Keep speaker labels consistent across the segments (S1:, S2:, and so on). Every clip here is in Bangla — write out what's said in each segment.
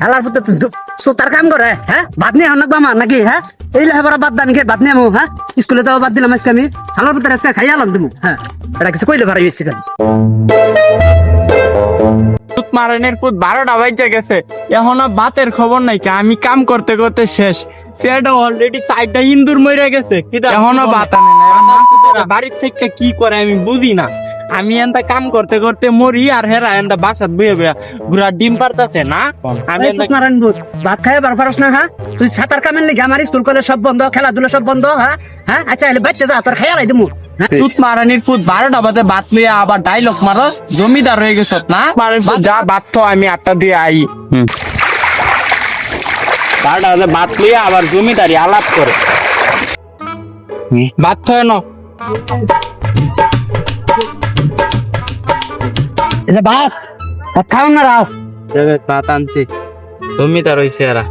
S1: হালার পুতে সোতার কাম করে হ্যাঁ বাদ নিয়ে হনক বামা নাকি হ্যাঁ এই লেখাপড়া বাদ দামি খেয়ে বাদ নিয়ে আমু হ্যাঁ স্কুলে যাওয়া বাদ দিলাম আজকে আমি হালার পুতে আজকে খাই আলাম তুমি হ্যাঁ এটা কিছু কইলে ভাড়া হয়েছে খালি
S2: মারানের ফুট 12টা বাজে গেছে এখনো ভাতের খবর নাই কে আমি কাম করতে করতে শেষ পেট অলরেডি সাইডটা ইন্দুর মরে গেছে এখনো ভাত আনে না বাড়ির থেকে কি করে আমি বুঝি না আমি এনটা কাম করতে করতে মরি আর হেরা এনটা বাসাত বইয়ে বইয়া গুড়া ডিম পারতাছে না আমি
S1: নারায়ণ বুধ ভাত খাই বার পারস না হ্যাঁ তুই সাঁতার কামের লিগে আমার স্কুল কলেজ সব বন্ধ খেলাধুলা সব বন্ধ হ্যাঁ হ্যাঁ আচ্ছা বাইতে যা তোর খাইয়া লাই দিমু
S2: সুত মারানির ফুট 12টা বাজে ভাত লইয়া আবার ডাইলগ মারস জমিদার হয়ে গেছ না যা ভাত তো আমি 8টা দিয়ে আই 12টা বাজে ভাত লইয়া আবার জমিদারি আলাপ করে ভাত খায় না
S1: এটা ভাত ভাত খাও না রাও
S2: ভাত আনছি জমিদার হইছে এরা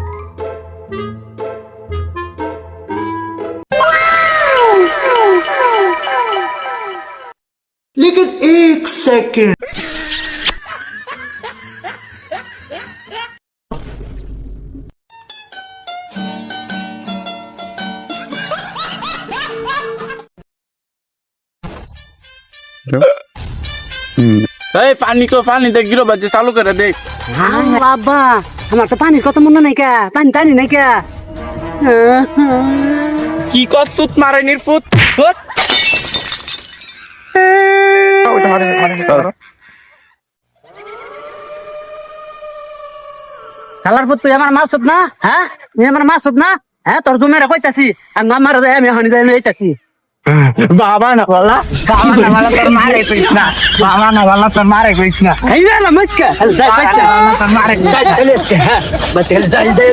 S1: लेकिन एक सेकंड
S2: এই পানি দেখ গিরো বাজে চালু করে দেখ
S1: বাবা আমার তো পানির কথা মনে নাই কা পানি টানি নাই কা
S2: কি কর সুত মারানির ফুট
S1: খালার পুত তুই আমার মাসুদ না হ্যাঁ তুই আমার মাসুদ না হ্যাঁ তোর জমেরা কইতাছি আর আমার যাই আমি হনি যাই এইতাছি
S2: বাবা না বলা তোর মারে কইস না বাবা না বলা তোর মারে কইস না
S1: এই না মুশকা যাই যাই
S2: তোর মারে
S1: যাই যাই হ্যাঁ বাতেল যাই যাই